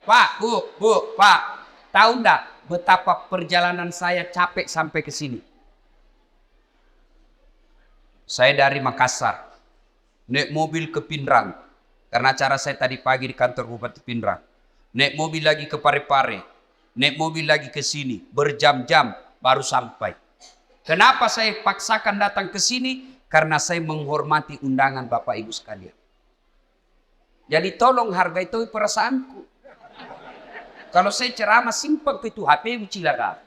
Pak, Bu, Pak, tahu enggak betapa perjalanan saya capek sampai ke sini? Saya dari Makassar, naik mobil ke Pindrang, karena acara saya tadi pagi di kantor Bupati Pindrang. Naik mobil lagi ke Parepare, naik mobil lagi ke sini, berjam-jam baru sampai. Kenapa saya paksakan datang ke sini? Karena saya menghormati undangan Bapak Ibu sekalian. Jadi tolong hargai itu perasaanku. Kalau saya ceramah simpel itu HP cilaka.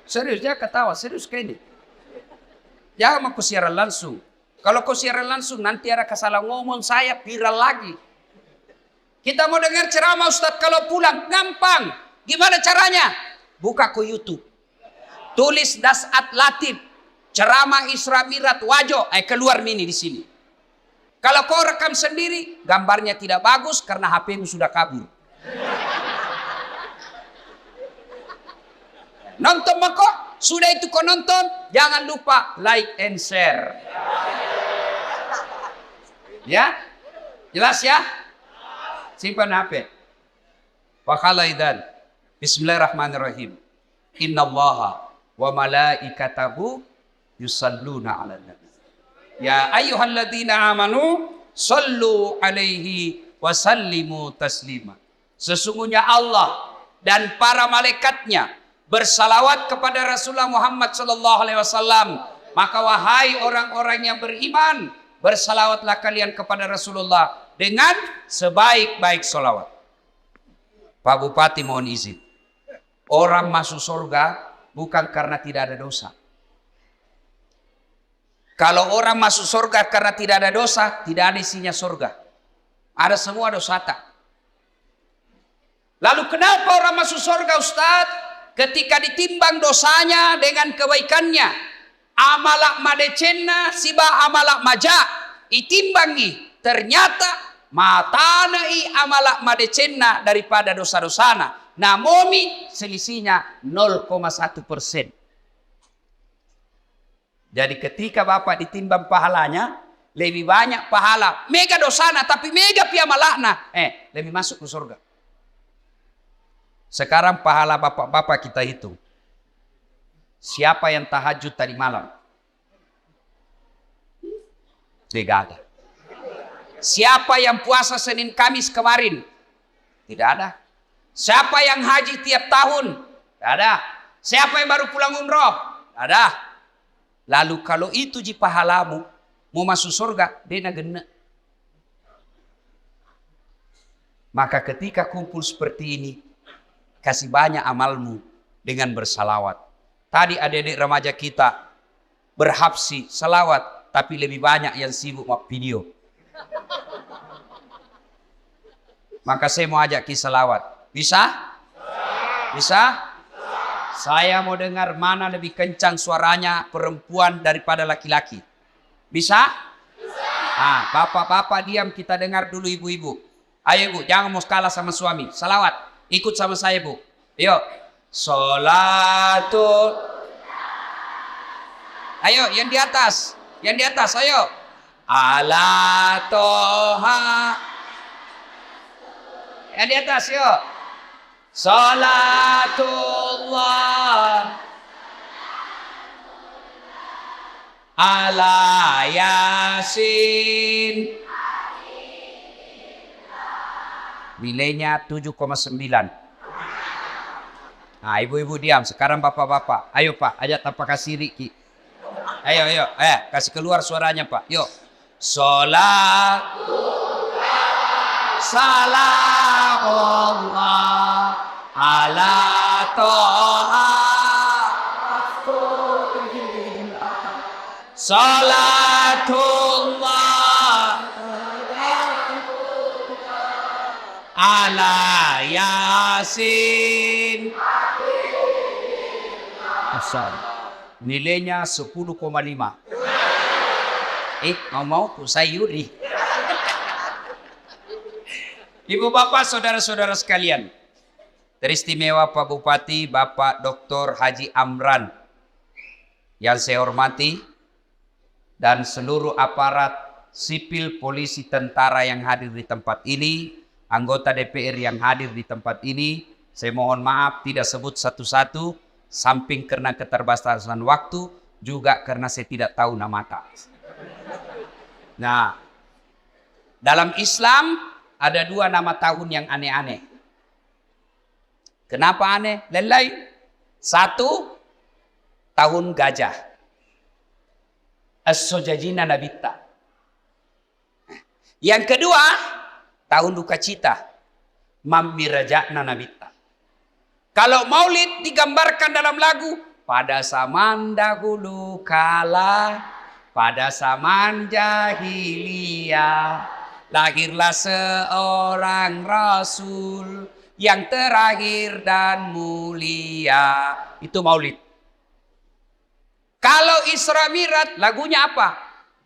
Serius, dia ketawa, serius kayak ini. Jangan mau siaran langsung. Kalau kau siaran langsung nanti ada kesalah ngomong saya viral lagi. Kita mau dengar ceramah Ustadz kalau pulang gampang. Gimana caranya? Buka ke YouTube. Tulis Dasat Latif, ceramah Isra Mi'raj Wajo, keluar mini di sini. Kalau kau rekam sendiri, gambarnya tidak bagus karena HP-mu sudah kabur. Nonton kok, sudah itu kau nonton, jangan lupa like and share. Ya, jelas ya? Simpan HP. Wakhalaidan. Bismillahirrahmanirrahim. Innallaha wa malaikatahu yusalluna 'alan nabi. Ya ayyuhalladzina amanu sallu alaihi wa sallimu taslima. Sesungguhnya Allah dan para malaikatnya bersalawat kepada Rasulullah Muhammad sallallahu alaihi wasallam. Maka wahai orang-orang yang beriman, bersalawatlah kalian kepada Rasulullah dengan sebaik-baik salawat. Pak Bupati mohon izin. Orang masuk surga bukan karena tidak ada dosa. Kalau orang masuk surga karena tidak ada dosa, tidak ada isinya surga. Ada semua dosa tak. Lalu kenapa orang masuk surga Ustadz? Ketika ditimbang dosanya dengan kebaikannya. Amalak madecenna siba amalak maja. Itimbangi. Ternyata matanai amalak madecenna daripada dosa-dosana. Namomi selisihnya 0,1%. Jadi ketika Bapak ditimbang pahalanya, lebih banyak pahala. Mega dosana tapi mega piamalakna. Lebih masuk ke surga. Sekarang pahala Bapak-Bapak kita hitung. Siapa yang tahajud tadi malam? Tidak ada. Siapa yang puasa Senin Kamis kemarin? Tidak ada. Siapa yang haji tiap tahun? Tidak ada. Siapa yang baru pulang umroh? Tidak ada. Lalu kalau itu ji pahalamu, mau masuk surga, dena gena. Maka ketika kumpul seperti ini, kasih banyak amalmu dengan bersalawat. Tadi adik-adik remaja kita berhabsi salawat, tapi lebih banyak yang sibuk sama video. Maka saya mau ajak kisah salawat. Bisa? Bisa? Saya mau dengar mana lebih kencang suaranya perempuan daripada laki-laki. Bisa? Bisa. Bapak-bapak diam, kita dengar dulu ibu-ibu. Ayo ibu, jangan mau kalah sama suami. Salawat, ikut sama saya bu. Yuk. Sholatul. Ayo, yang di atas. Yang di atas, ayo. Ala toha. Yang di atas, yuk. Salatullah ala Yasin. Nilainya 7,9. Nah, ibu-ibu diam. Sekarang bapak-bapak. Ayo Pak, ajak tanpa kasih Riki. Ayo. Kasih keluar suaranya Pak. Yuk. Salatullah salamullah ala toha salatullah ala Yasin. Asal nilainya 10,5. Mau sayuri. Ibu bapak saudara-saudara sekalian, teristimewa Pak Bupati Bapak Dr. Haji Amran yang saya hormati dan seluruh aparat sipil, polisi, tentara yang hadir di tempat ini, anggota DPR yang hadir di tempat ini, saya mohon maaf tidak sebut satu-satu, samping karena keterbatasan waktu, juga karena saya tidak tahu nama tak. Nah, dalam Islam ada 2 nama tahun yang aneh-aneh. Kenapa aneh? Lain-lain. 1, tahun gajah. As-Sojajina Nabitta. Yang kedua, tahun duka cita. Mamiraja'na Nabitta. Kalau maulid digambarkan dalam lagu, pada zaman dahulu kala, pada zaman jahiliyah, lahirlah seorang rasul yang terakhir dan mulia. Itu maulid. Kalau Isra Mi'raj lagunya apa?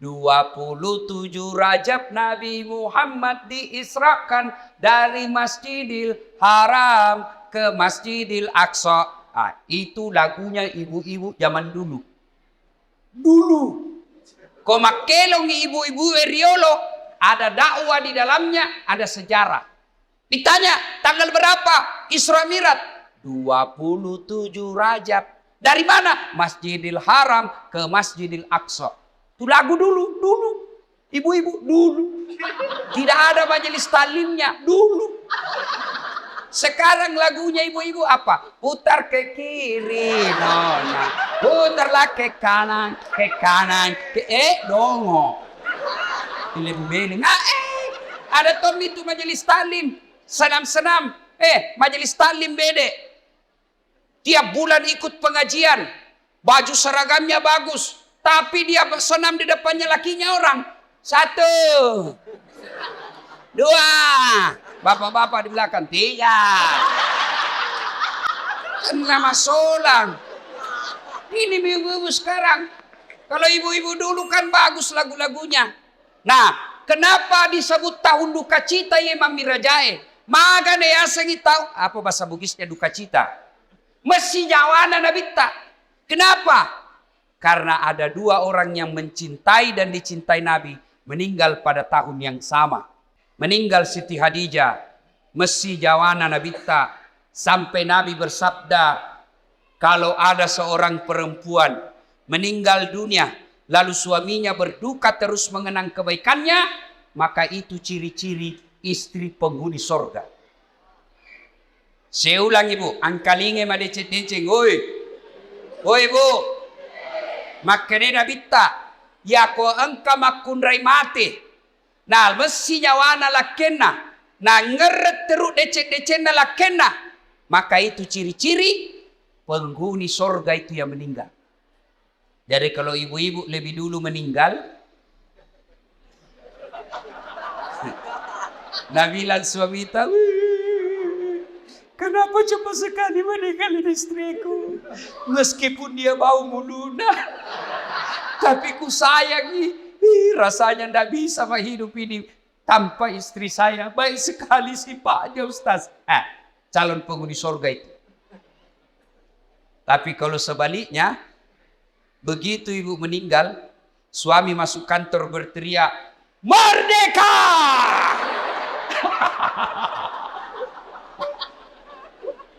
27 Rajab Nabi Muhammad diisrakan dari Masjidil Haram ke Masjidil Aqsa. Ah, itu lagunya ibu-ibu zaman dulu. Dulu. Komakelong ibu-ibu Riolo, ada dakwah di dalamnya, ada sejarah. Ditanya, tanggal berapa Isra Mi'raj? 27 Rajab. Dari mana? Masjidil Haram ke Masjidil Aqsa. Itu lagu dulu. Ibu-ibu dulu. Tidak ada majelis talimnya dulu. Sekarang lagunya ibu-ibu apa? Putar ke kiri, nona. Putarlah ke kanan, dongo. Beling. Ada tom itu majelis talim. Senam-senam. Majelis talim bede. Tiap bulan ikut pengajian. Baju seragamnya bagus. Tapi dia senam di depannya lakinya orang. 1, 2. Bapak-bapak di belakang. 3. Nama solang. Ini ibu-ibu sekarang. Kalau ibu-ibu dulu kan bagus lagu-lagunya. Nah, kenapa disebut tahun duka cita ya Mamirajae? Magane ya sengi tahu apa bahasa Bugisnya duka cita. Mesti jawana nabita. Kenapa? Karena ada 2 orang yang mencintai dan dicintai Nabi meninggal pada tahun yang sama. Meninggal Siti Hadijah, mesti jawana nabita, sampai Nabi bersabda, kalau ada seorang perempuan meninggal dunia, lalu suaminya berduka terus mengenang kebaikannya, maka itu ciri-ciri istri penghuni sorga. Saya ulang ibu, angkalinge madecet-deceng, oi ibu, makanya nabita, ya ko engka makunrai mati. Nah, mesti nyawana lakena. Nah, ngeret teruk decet-decet na lakena. Maka itu ciri-ciri penghuni sorga itu yang meninggal. Jadi kalau ibu-ibu lebih dulu meninggal, Nabilan suami tahu, kenapa cepat sekali meninggalin istriku? Meskipun dia bau muluna, tapi ku sayangi. Rasanya tidak bisa hidup ini tanpa istri saya. Baik sekali sifatnya Ustaz. Calon penghuni surga itu. Tapi kalau sebaliknya, begitu ibu meninggal, suami masuk kantor berteriak, "Merdeka!"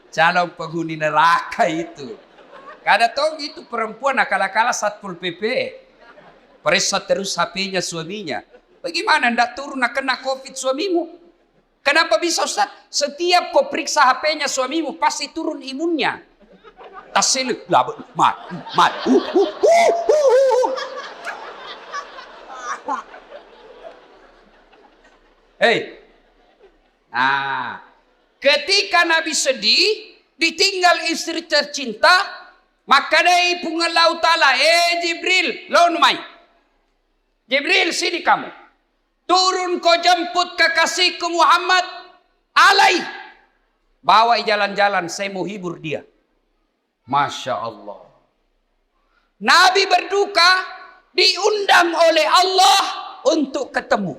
Calon penghuni neraka itu. Kada tahu itu perempuan akal-akala Satpol PP. Periksa terus HP-nya suaminya. Bagaimana ndak turun kena COVID suamimu? Kenapa bisa Ustaz? Setiap kau periksa HP-nya suamimu pasti turun imunnya. Tasel mat. Ketika Nabi sedih, ditinggal istri tercinta, maka dari pungalau ta'ala, Jibril, lawan mai. Jibril, sini kamu. Turun kau jemput kekasihku Muhammad. Alai. Bawa jalan-jalan, saya mau hibur dia. Masya Allah. Nabi berduka, diundang oleh Allah untuk ketemu.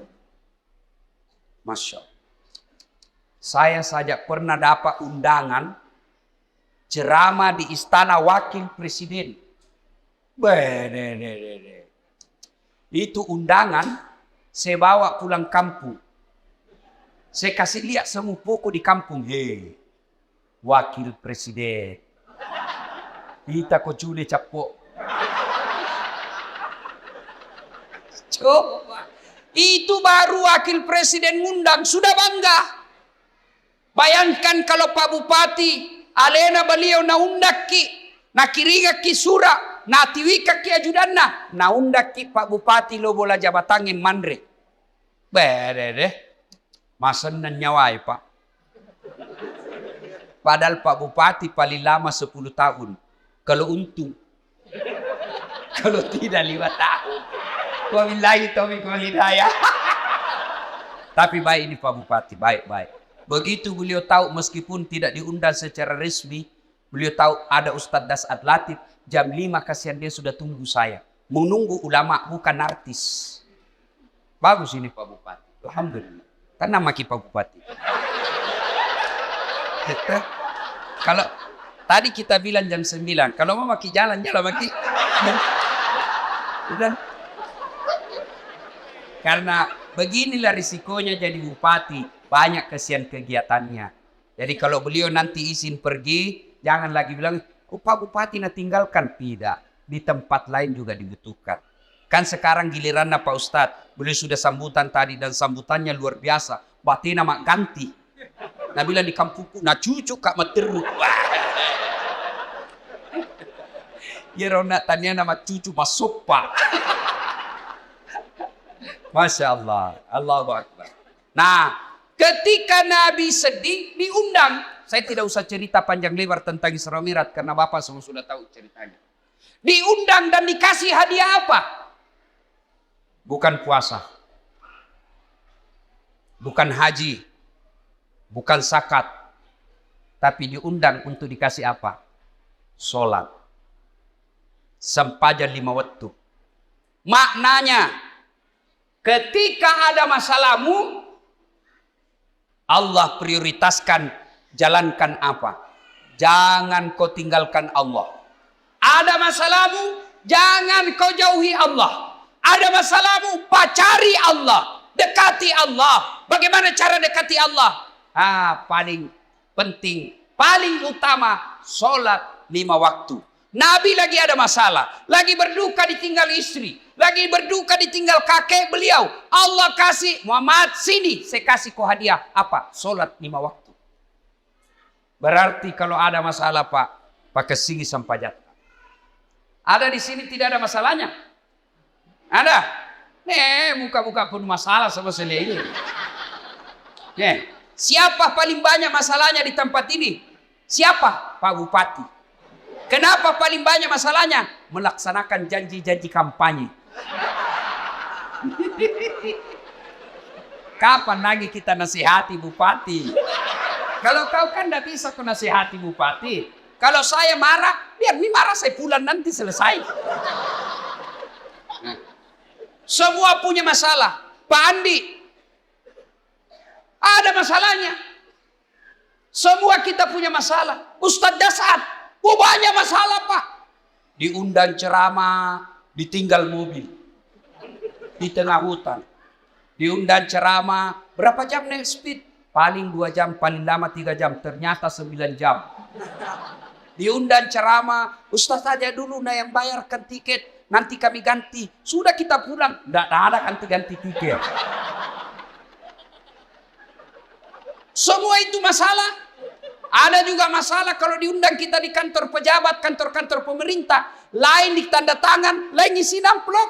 Masya Allah. Saya saja pernah dapat undangan ceramah di istana wakil presiden. Itu undangan Saya bawa pulang kampung. Saya kasih lihat semua pokok di kampung. Hei, wakil presiden. Kita kok cule capok. Coba. Itu baru wakil presiden ngundang. Sudah bangga. Bayangkan kalau Pak Bupati. Alena beliau na undak ki. Na kiriga ki sura. Na tiwika ki ajudanna. Na undak ki Pak Bupati lo bola jabatangin mandre. Bede deh. Masan na nyawai Pak. Padahal Pak Bupati paling lama 10 tahun. Kalau untung. Kalau tidak 5 tahun. Wabillahi taufiq wal hidayah. Tapi baik ini Pak Bupati, baik-baik. Begitu beliau tahu meskipun tidak diundang secara resmi, beliau tahu ada Ustadz Dasat Latif, jam 5 kasihan dia sudah tunggu saya. Menunggu ulama bukan artis. Bagus ini Pak Bupati. Alhamdulillah. Karena maki Pak Bupati. Kalau tadi kita bilang jam 9, kalau mau maki jalan maki. Udah. Karena beginilah risikonya jadi bupati, banyak kesian kegiatannya. Jadi kalau beliau nanti izin pergi, jangan lagi bilang, oh Pak Bupati na tinggalkan. Tidak, di tempat lain juga dibutuhkan. Kan sekarang giliran Pak Ustadz, beliau sudah sambutan tadi dan sambutannya luar biasa. Batina mak ganti. Nah bilang di kampungku, nah cucu kak materu. Ya rona tanya nama cucu masuk Pak. Masya Allah, Allahu Akbar. Nah, ketika Nabi sedih, diundang. Saya tidak usah cerita panjang lebar tentang Isra Mi'raj karena Bapak semua sudah tahu ceritanya. Diundang dan dikasih hadiah apa? Bukan puasa. Bukan haji. Bukan zakat. Tapi diundang untuk dikasih apa? Sholat. Sempadan 5 waktu. Maknanya, ketika ada masalahmu, Allah prioritaskan jalankan apa? Jangan kau tinggalkan Allah. Ada masalahmu, jangan kau jauhi Allah. Ada masalahmu, pacari Allah. Dekati Allah. Bagaimana cara dekati Allah? Paling penting, paling utama, sholat 5 waktu. Nabi lagi ada masalah, lagi berduka ditinggal istri, lagi berduka ditinggal kakek beliau. Allah kasih, Muhammad sini, saya kasih kau hadiah. Apa? Sholat 5 waktu. Berarti kalau ada masalah Pak, pakai sini sampajat. Ada di sini tidak ada masalahnya? Ada? Muka-muka pun masalah sama saya ini. Siapa paling banyak masalahnya di tempat ini? Siapa? Pak Bupati. Kenapa paling banyak masalahnya? Melaksanakan janji-janji kampanye. Kapan lagi kita nasihati bupati? Kalau kau kan tidak bisa kau nasihati bupati. Kalau saya marah, biar ini marah saya pulang nanti selesai. Semua punya masalah. Pak Andi, ada masalahnya. Semua kita punya masalah. Ustadz Dasat, banyak masalah Pak. Diundang ceramah, ditinggal mobil. Di tengah hutan. Diundang ceramah, berapa jam naik speed? Paling 2 jam, paling lama 3 jam. Ternyata 9 jam. Diundang ceramah, Ustaz saja dulu yang bayarkan tiket. Nanti kami ganti. Sudah kita pulang. Tidak ada ganti-ganti tiket. Semua itu masalah. Ada juga masalah kalau diundang kita di kantor pejabat, kantor-kantor pemerintah. Lain di tanda tangan, lain isi amplop.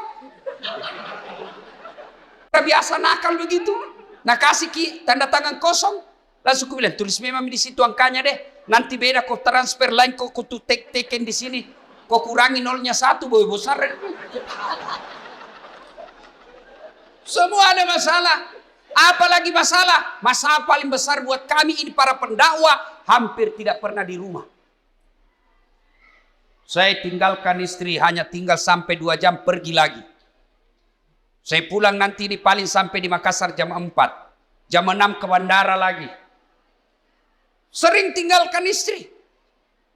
Biasa nakal begitu. Nah kasih tanda tangan kosong. Langsung ku bilang, tulis memang di situ angkanya deh. Nanti beda kau transfer lain, kau tuh teken di sini. Kau kurangi 0-1, boy besar. Semua ada masalah. Apalagi masalah? Masalah paling besar buat kami ini para pendakwah, hampir tidak pernah di rumah. Saya tinggalkan istri, hanya tinggal sampai 2 jam pergi lagi. Saya pulang nanti di paling sampai di Makassar jam 4. Jam 6 ke bandara lagi. Sering tinggalkan istri.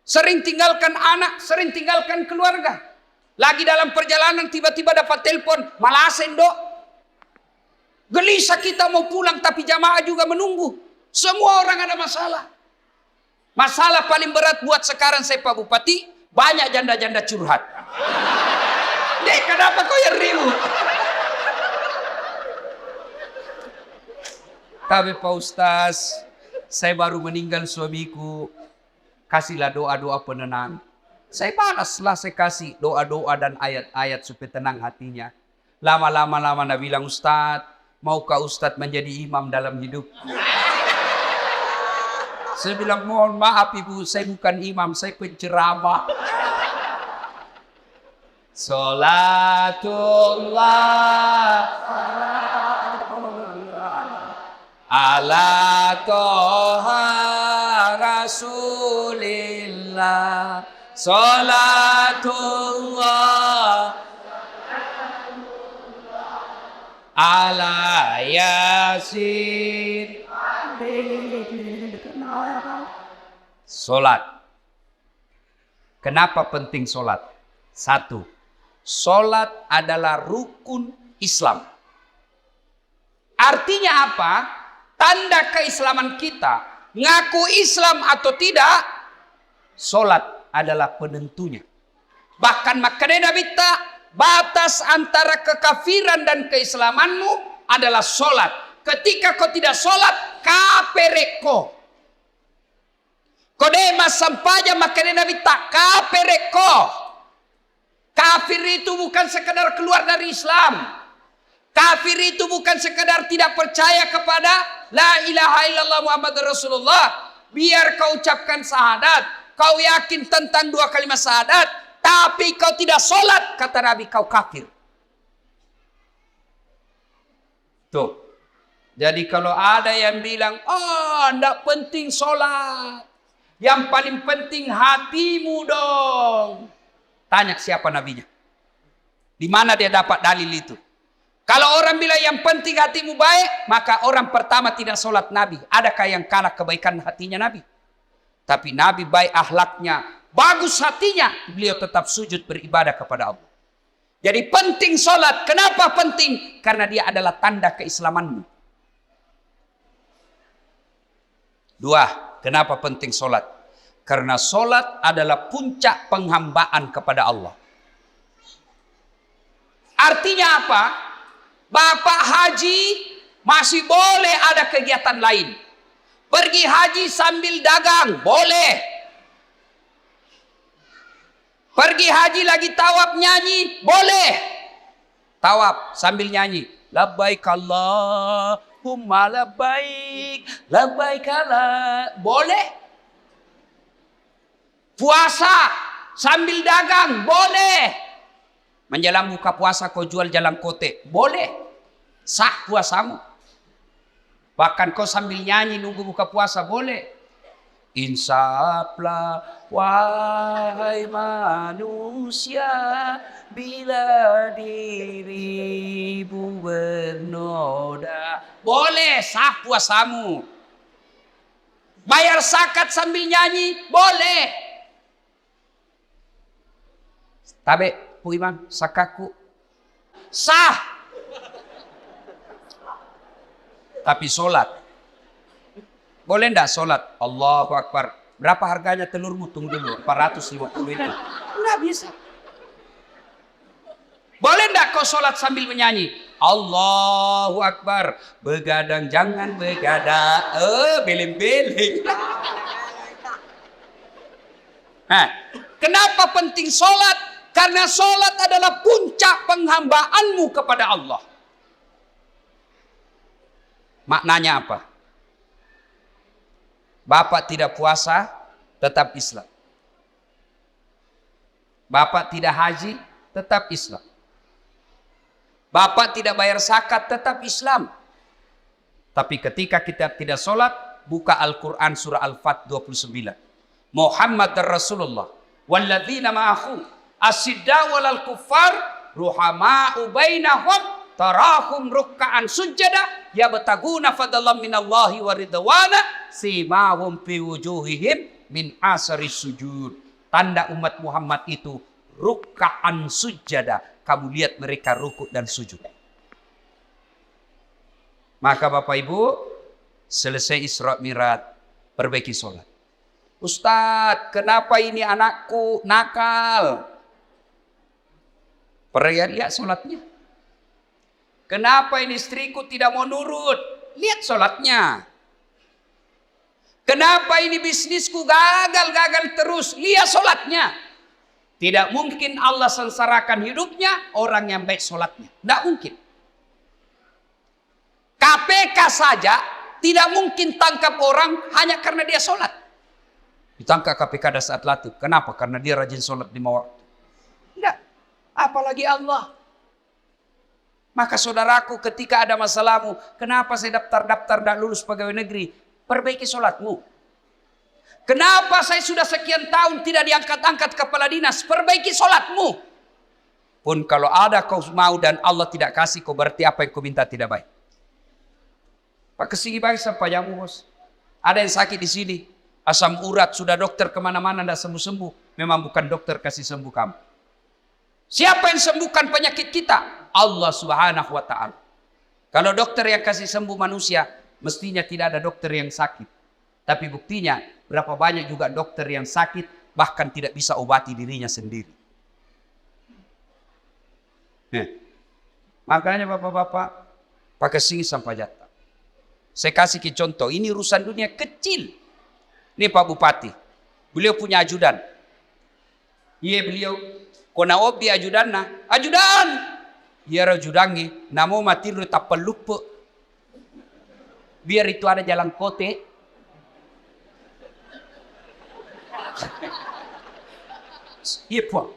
Sering tinggalkan anak, sering tinggalkan keluarga. Lagi dalam perjalanan tiba-tiba dapat telepon, Malasen dok. Gelisah kita mau pulang tapi jamaah juga menunggu. Semua orang ada masalah. Masalah paling berat buat sekarang saya Pak Bupati, banyak janda-janda curhat. Dek, kenapa kau yang ribut? Tapi Pak Ustaz, saya baru meninggal suamiku. Kasihlah doa-doa penenang. Saya balaslah, saya kasih doa-doa dan ayat-ayat supaya tenang hatinya. Lama-lama Nabi bilang, Ustaz, maukah Ustaz menjadi imam dalam hidup? Saya bilang, mohon maaf Ibu, saya bukan imam, saya penceramah. Salatullah ala toha rasulillah. Salatullah ala yasin. Solat. Kenapa penting solat? Satu, solat adalah rukun Islam. Artinya apa? Tanda keislaman kita. Ngaku Islam atau tidak, solat adalah penentunya. Bahkan makanya Nabi batas antara kekafiran dan keislamanmu adalah solat. Ketika kau tidak solat, kapereko. Kodema sampaja makanya Nabi kapereko. Kafir itu bukan sekedar keluar dari Islam. Kafir itu bukan sekedar tidak percaya kepada la ilaha illallah Muhammad Rasulullah. Biar kau ucapkan syahadat, kau yakin tentang dua kalimat syahadat, tapi kau tidak solat, kata Nabi, kau kafir. Tuh. Jadi kalau ada yang bilang, enggak penting solat. Yang paling penting hatimu dong. Tanya siapa nabinya. Di mana dia dapat dalil itu? Kalau orang bilang yang penting hatimu baik, maka orang pertama tidak solat Nabi. Adakah yang kalah kebaikan hatinya Nabi? Tapi Nabi baik akhlaknya, bagus hatinya, beliau tetap sujud beribadah kepada Allah. Jadi penting solat. Kenapa penting? Karena dia adalah tanda keislamanmu. Dua, kenapa penting solat? Karena solat adalah puncak penghambaan kepada Allah. Artinya apa? Bapak haji masih boleh ada kegiatan lain. Pergi haji sambil dagang, boleh. Pergi haji lagi tawaf nyanyi, boleh. Tawaf sambil nyanyi. Labbaik Allahumma labbaik, labbaik Allah. Boleh. Puasa sambil dagang, boleh. Menjelang buka puasa kau jual jalan kote, boleh. Sah puasamu. Bahkan kau sambil nyanyi nunggu buka puasa, boleh. Insaflah wahai manusia, bila dirimu bernoda. Boleh, sah puasamu. Bayar zakat sambil nyanyi, boleh. Tabe, Bu Imam, sakaku. Sah. Tapi solat. Boleh enggak solat? Allahu Akbar. Berapa harganya telurmu? Tunggu dulu. 450 itu. Enggak bisa. Boleh enggak kau solat sambil menyanyi? Allahu Akbar. Begadang jangan begadang. Beling-beling. Nah, kenapa penting solat? Karena solat adalah puncak penghambaanmu kepada Allah. Maknanya apa? Bapak tidak puasa, tetap Islam. Bapak tidak haji, tetap Islam. Bapak tidak bayar zakat, tetap Islam. Tapi ketika kita tidak sholat, buka Al-Quran surah Al-Fat 29. Muhammad Rasulullah walladzina ma'ahu asyiddaw walal kuffar ruhama'u bainahum tarahum rukka'an sujada yabtaguna fadlan minallahi wa ridwana simahum fi wujuhihim min asari sujud. Tanda umat Muhammad itu rukka'an sujada. Kamu lihat mereka rukuk dan sujud. Maka Bapak Ibu, selesai Isra Mi'raj, perbaiki sholat. Ustadz, kenapa ini anakku nakal? Lihat sholatnya. Kenapa ini istriku tidak mau nurut? Lihat sholatnya. Kenapa ini bisnisku gagal terus? Lihat sholatnya. Tidak mungkin Allah sengsarakan hidupnya orang yang baik sholatnya. Tidak mungkin. KPK saja tidak mungkin tangkap orang hanya karena dia sholat. Ditangkap KPK ada saat latih. Kenapa? Karena dia rajin sholat 5 waktu. Tidak. Apalagi Allah. Maka saudaraku, ketika ada masalahmu, kenapa saya daftar tidak lulus pegawai negeri? Perbaiki sholatmu. Kenapa saya sudah sekian tahun tidak diangkat-angkat kepala dinas? Perbaiki sholatmu. Pun kalau ada kau mau dan Allah tidak kasih, kau berarti apa yang kau minta tidak baik. Pak kesini baik sampai jamu bos. Ada yang sakit di sini, asam urat, sudah dokter kemana-mana tidak sembuh-sembuh. Memang bukan dokter kasih sembuh kamu. Siapa yang sembuhkan penyakit kita? Allah Subhanahu wa ta'ala. Kalau dokter yang kasih sembuh manusia, mestinya tidak ada dokter yang sakit. Tapi buktinya, berapa banyak juga dokter yang sakit, bahkan tidak bisa obati dirinya sendiri. Makanya bapak-bapak, pakai sini sampai jatah. Saya kasih ke contoh, ini urusan dunia kecil. Ini Pak Bupati, beliau punya ajudan. Iya beliau, kona obi ajudan na, ajudan. Iya ajudannya, namo mati lu tak pelupa. Biar itu ada jalan kote. Iya Pak.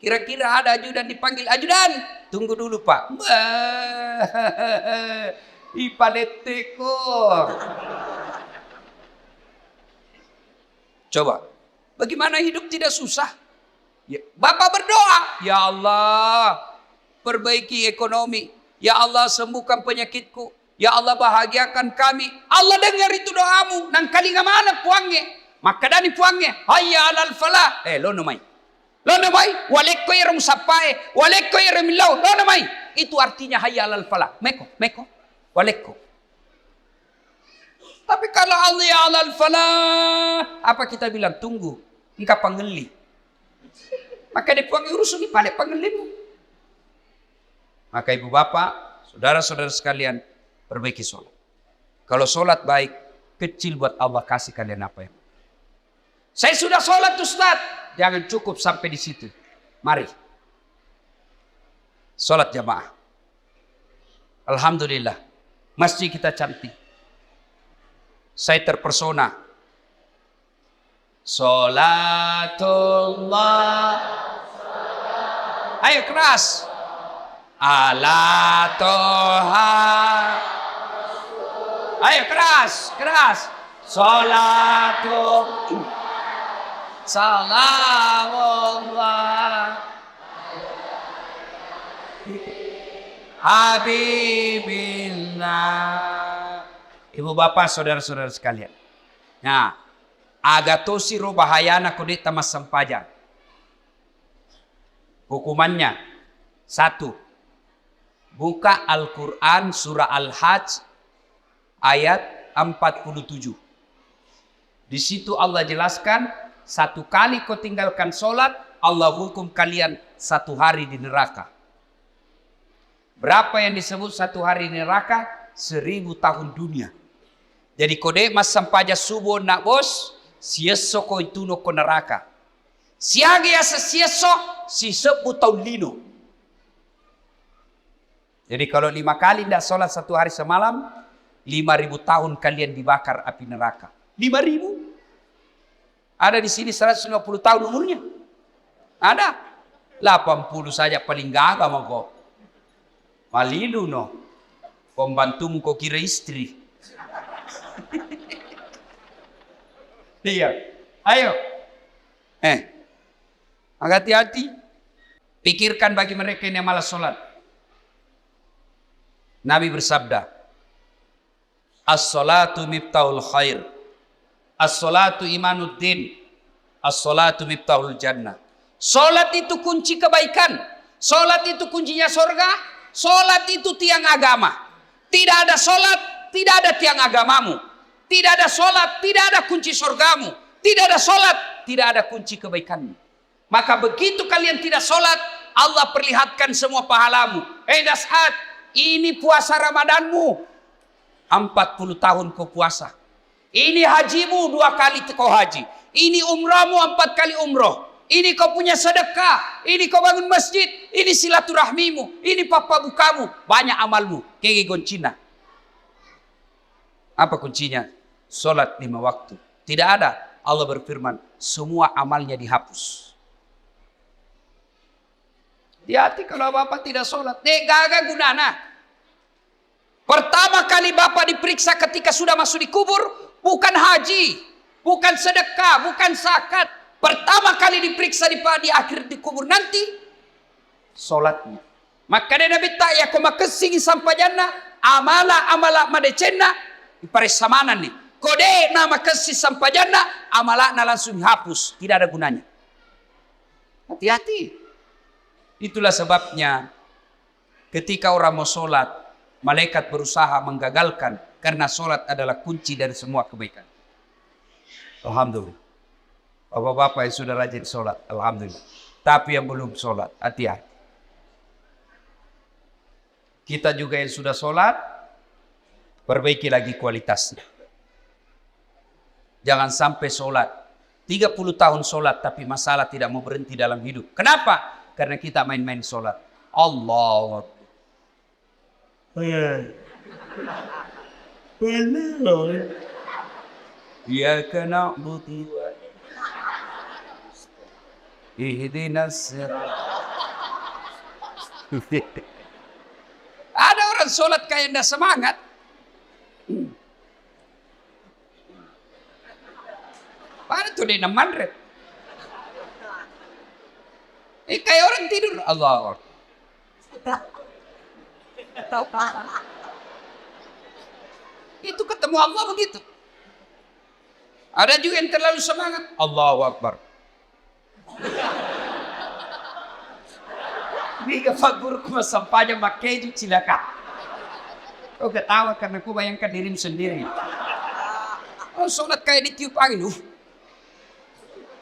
Kira-kira ada ajudan dipanggil, ajudan. Tunggu dulu Pak. Ipadetekor. Coba, bagaimana hidup tidak susah? Ya, Bapak berdoa, ya Allah, perbaiki ekonomi. Ya Allah, sembuhkan penyakitku. Ya Allah, bahagiakan kami. Allah dengar itu doamu. Nang kali mana puangnya? Maka dani puangnya. Hayya alal falah. Lo namai. Lo namai. Walekko irum sapai. Walekko irum lau. Lo namai. Itu artinya hayya alal falah. Meko. Walekko. Tapi kalau Allah ya alal falah, apa kita bilang? Tunggu, engkau panggeli. Maka dia puang urus ini pada panggelimu. Maka ibu bapak, saudara-saudara sekalian, perbaiki sholat. Kalau sholat baik, kecil buat Allah kasih kalian apa yang. Saya sudah sholat Ustaz, jangan cukup sampai di situ. Mari, sholat jamaah. Alhamdulillah. Masjid kita cantik. Saya terpersona. Salatullah. Ayo keras. Ala toha. Ayo keras. Salatullah. Salamullah. Habibillah. Ibu bapak saudara-saudara sekalian. Nah, agatosi ro bahayana kodeta mas sampaja. Hukumannya 1. Buka Al-Quran surah Al-Hajj ayat 47. Di situ Allah jelaskan 1 kali kau tinggalkan sholat, Allah hukum kalian 1 hari di neraka. Berapa yang disebut 1 hari di neraka? 1000 tahun dunia. Jadi kode mas sampaja subuh nak bos, sieso ko itu no ko neraka. Siagi asa sieso si 10 tahun lino. Jadi kalau 5 kali tidak sholat 1 hari semalam, 5000 tahun kalian dibakar api neraka. 5000? Ada di sini 150 tahun umurnya. Ada. 80 saja paling gagah mau kok. Malilu no. Pembantumu kau kira istri. Iya. Ayo. Hati-hati. Pikirkan bagi mereka yang malas sholat. Nabi bersabda, as-salatu miftahul khair. As-salatu imanuddin. As-salatu miftahul jannah. Sholat itu kunci kebaikan. Sholat itu kuncinya surga. Sholat itu tiang agama. Tidak ada sholat, tidak ada tiang agamamu. Tidak ada sholat, tidak ada kunci surgamu. Tidak ada sholat, tidak ada kunci kebaikanmu. Maka begitu kalian tidak sholat, Allah perlihatkan semua pahalamu. Das'ad, ini puasa Ramadanmu. 40 tahun kau puasa. Ini hajimu 2 kali kau haji. Ini umrahmu 4 kali umroh. Ini kau punya sedekah. Ini kau bangun masjid. Ini silaturahmimu. Ini papa bukamu. Banyak amalmu. Kege goncina. Apa kuncinya? Sholat 5 waktu. Tidak ada. Allah berfirman, semua amalnya dihapus. Hati-hati kalau bapak tidak sholat. Gagal gunana. Pertama kali bapak diperiksa ketika sudah masuk di kubur, bukan haji, bukan sedekah, bukan zakat. Pertama kali diperiksa di akhir di kubur nanti, sholatnya. Maka dia Nabi tak ya kau makasih sampai jannah, amala madecena, ipare samanan nih. Kode nama kasih sampai jannah, amalakna langsung dihapus, tidak ada gunanya. Hati-hati. Itulah sebabnya ketika orang mau sholat, malaikat berusaha menggagalkan karena sholat adalah kunci dari semua kebaikan. Alhamdulillah. Bapak-bapak yang sudah rajin sholat, alhamdulillah. Tapi yang belum sholat, hati-hati. Kita juga yang sudah sholat, perbaiki lagi kualitasnya. Jangan sampai sholat 30 tahun sholat tapi masalah tidak mau berhenti dalam hidup. Kenapa? Karena kita main-main sholat. Allah. Ya kena buti ihdinas sirat. Ada orang sholat kayak ndak semangat. Pada tuh dia mandret. Kayak orang tidur. Allah. Itu ketemu Allah begitu. Ada juga yang terlalu semangat. Allahu Akbar. Biga fagurku masampanya makeju cilaka. Kau ketawa karena ku bayangkan dirimu sendiri. Oh, sholat kayak ditiup angin.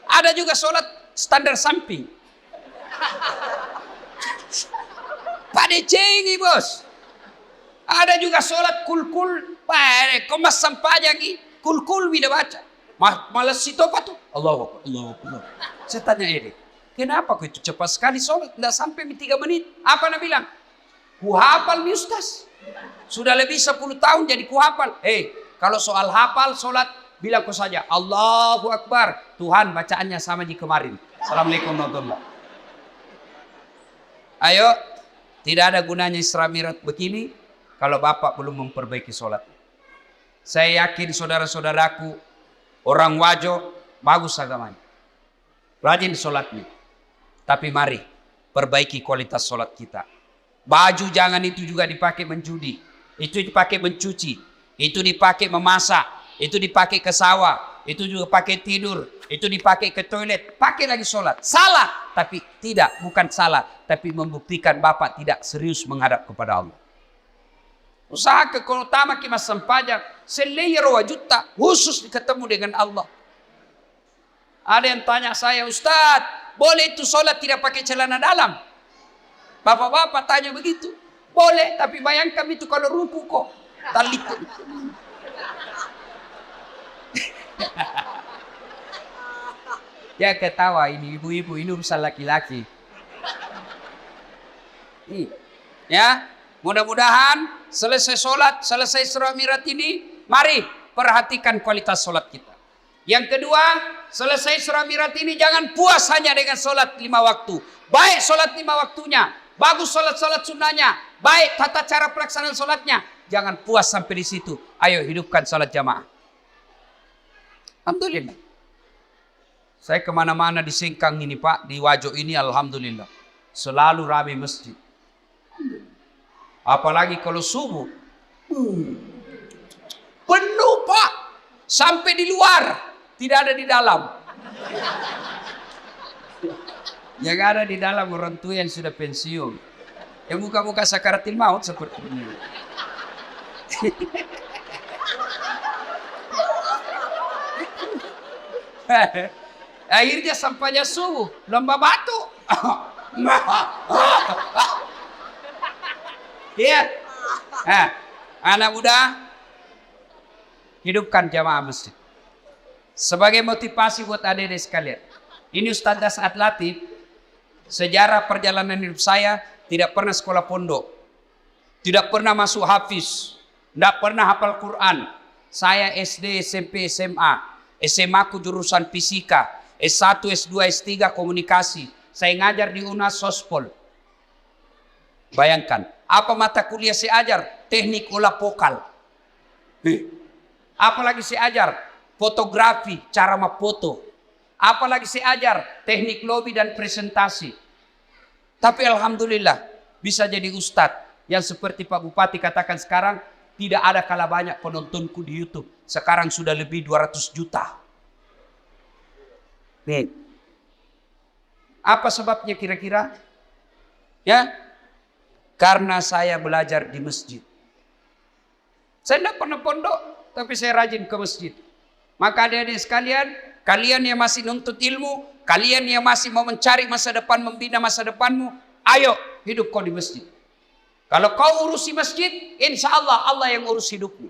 Ada juga sholat standar samping. Pada cengi bos. Ada juga sholat kul-kul. Komas sampajang kul-kul bila baca. Malas situ apa tuh? Allah. Saya tanya ini. Kenapa kau itu cepat sekali sholat? Tidak sampai 3 menit. Apa nak bilang? Ku hafal mi ustaz. Sudah lebih 10 tahun jadi ku hafal. Kalau soal hafal sholat, bilang kau saja. Allahu Akbar. Tuhan bacaannya sama di kemarin. Assalamualaikum warahmatullahi wabarakatuh. Ayo. Tidak ada gunanya Isra Mi'raj begini. Kalau bapak belum memperbaiki sholat. Saya yakin saudara-saudaraku. Orang wajo. Bagus agamanya. Rajin sholatnya. Tapi mari perbaiki kualitas sholat kita. Baju jangan itu juga dipakai menjudi. Itu dipakai mencuci. Itu dipakai memasak. Itu dipakai ke sawah. Itu juga pakai tidur. Itu dipakai ke toilet. Pakai lagi sholat. Salah. Tapi tidak. Bukan salah. Tapi membuktikan bapak tidak serius menghadap kepada Allah. Usaha keutama kita sempajak. Selayar wajutta. Khusus ketemu dengan Allah. Ada yang tanya saya, Ustadz. Boleh itu sholat tidak pakai celana dalam? Bapak-bapak tanya begitu. Boleh, tapi bayangkan itu kalau ruku kok. Talit. Ya ketawa ini ibu-ibu, ini urusan laki-laki. Ya, mudah-mudahan selesai sholat, selesai Isra Mi'raj ini, mari perhatikan kualitas sholat kita. Yang kedua, selesai Isra Mi'raj ini jangan puas hanya dengan sholat 5 waktu. Baik sholat 5 waktunya, bagus sholat-sholat sunnahnya, baik tata cara pelaksanaan sholatnya. Jangan puas sampai di situ. Ayo hidupkan sholat jamaah. Alhamdulillah. Saya kemana-mana di Singkang ini Pak, di Wajo ini alhamdulillah. Selalu ramai masjid. Apalagi kalau subuh. Penuh Pak. Sampai di luar. Tidak ada di dalam. Yang ada di dalam orang tua yang sudah pensiun. Yang muka-muka sakaratil maut seperti ini. Akhirnya sampainya subuh, lomba batu. Iya. Anak muda, hidupkan jamaah masjid. Sebagai motivasi buat adik-adik sekalian. Ini Ustaz Dasat Latif, sejarah perjalanan hidup saya tidak pernah sekolah pondok. Tidak pernah masuk hafiz. Tidak pernah hafal Quran. Saya SD, SMP, SMA. SMA ku jurusan fisika. S1, S2, S3 komunikasi. Saya ngajar di UNAS Sospol. Bayangkan, apa mata kuliah saya ajar? Teknik olah vokal. Apalagi saya ajar? Fotografi, cara memfoto. Apalagi saya ajar? Teknik lobby dan presentasi. Tapi alhamdulillah bisa jadi ustadz yang seperti Pak Bupati katakan sekarang, tidak ada kalah banyak penontonku di YouTube. Sekarang sudah lebih 200 juta. Nih. Apa sebabnya kira-kira? Ya, karena saya belajar di masjid. Saya tidak pernah pondok, tapi saya rajin ke masjid. Maka adik-adik sekalian, kalian yang masih nuntut ilmu, kalian yang masih mau mencari masa depan, membina masa depanmu, ayo hidup kau di masjid. Kalau kau urusi masjid, insya Allah Allah yang urus hidupmu.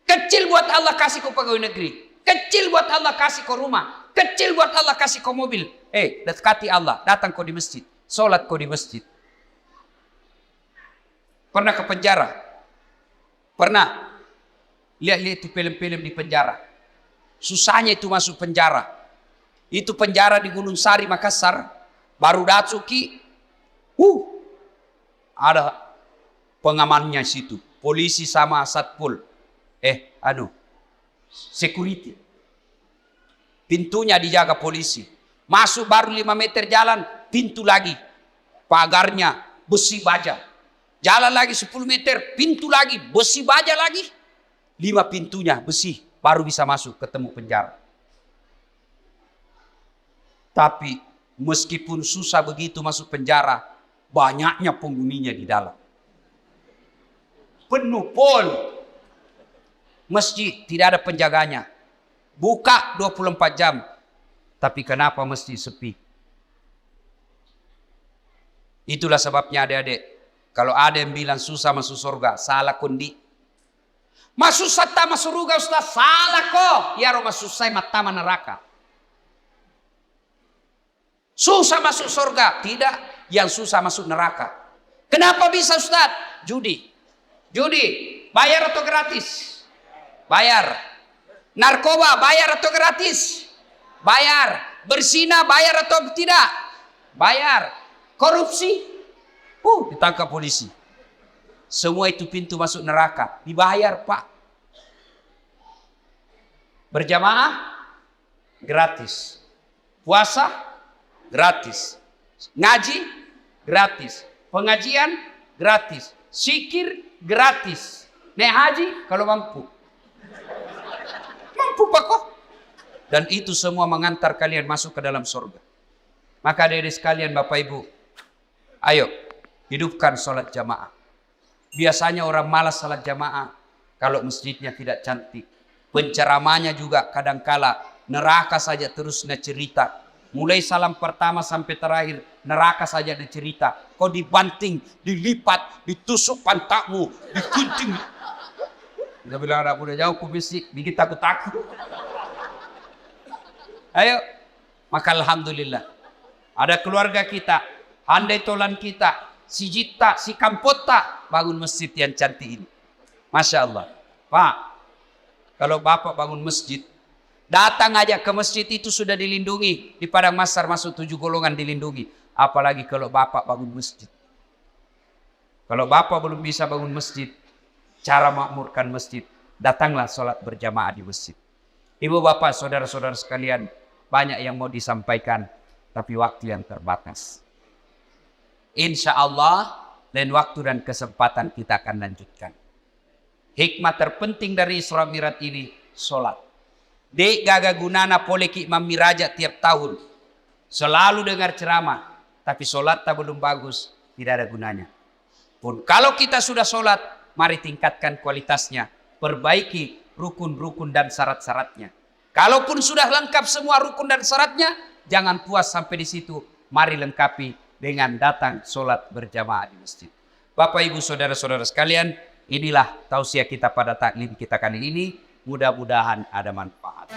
Kecil buat Allah kasih kau pegawai negeri. Kecil buat Allah kasih kau rumah. Kecil buat Allah kasih kau mobil. Dekati Allah, datang kau di masjid. Sholat kau di masjid. Pernah ke penjara? Pernah? Lihat-lihat itu film-film di penjara. Susahnya itu masuk penjara. Itu penjara di Gunung Sari, Makassar. Baru Datsuki. Ada pengamannya situ. Polisi sama satpol. Security. Pintunya dijaga polisi. Masuk baru 5 meter jalan, pintu lagi. Pagarnya besi baja. Jalan lagi 10 meter, pintu lagi, besi baja lagi. 5 pintunya besi, baru bisa masuk ketemu penjara. Tapi meskipun susah begitu masuk penjara, banyaknya penghuninya di dalam. Penuh pol. Masjid tidak ada penjaganya. Buka 24 jam. Tapi kenapa masjid sepi? Itulah sebabnya adik-adik. Kalau ada yang bilang susah masuk surga, salah kondi. Masuk sata masuk surga Ustaz, salah kok. Ya roh masuk saya mata neraka. Susah masuk surga, tidak. Yang susah masuk neraka. Kenapa bisa Ustaz? Judi. Bayar atau gratis? Bayar. Narkoba bayar atau gratis? Bayar. Berzina bayar atau tidak? Bayar. Korupsi? Ditangkap polisi. Semua itu pintu masuk neraka. Dibayar Pak. Berjamaah? Gratis. Puasa? Gratis. Ngaji? Gratis. Pengajian? Gratis. Zikir? Gratis. Naik haji? Kalau mampu. Mampu Pak kok. Dan itu semua mengantar kalian masuk ke dalam surga. Maka adik-adik sekalian Bapak Ibu, ayo hidupkan sholat jamaah. Biasanya orang malas sholat jamaah kalau masjidnya tidak cantik. Penceramanya juga kadangkala neraka saja terus cerita. Mulai salam pertama sampai terakhir neraka saja cerita. Kau dibanting, dilipat, ditusuk pantatmu, dikunting. Dia bilang anak udah jauh ku bisik, bikin takut-takut. Ayo, maka alhamdulillah. Ada keluarga kita, handai tolan kita, si Jita, si Kampota, bangun masjid yang cantik ini. Masya Allah. Pak, kalau Bapak bangun masjid, datang aja ke masjid itu sudah dilindungi. Di Padang Masar masuk 7 golongan dilindungi. Apalagi kalau Bapak bangun masjid. Kalau Bapak belum bisa bangun masjid, cara makmurkan masjid, datanglah sholat berjamaah di masjid. Ibu bapak, saudara-saudara sekalian, banyak yang mau disampaikan, tapi waktu yang terbatas. Insya Allah, lain waktu dan kesempatan kita akan lanjutkan. Hikmah terpenting dari Isra Mi'raj ini, sholat. Dek gaga gunana poleki Imam Miraja tiap tahun. Selalu dengar ceramah, tapi sholat tak belum bagus, tidak ada gunanya. pun. Kalau kita sudah sholat, mari tingkatkan kualitasnya. Perbaiki rukun-rukun dan syarat-syaratnya. Kalaupun sudah lengkap semua rukun dan syaratnya, jangan puas sampai di situ. Mari lengkapi dengan datang sholat berjamaah di masjid. Bapak Ibu saudara-saudara sekalian, inilah tausiah kita pada taklim kita kali ini. Mudah-mudahan ada manfaat.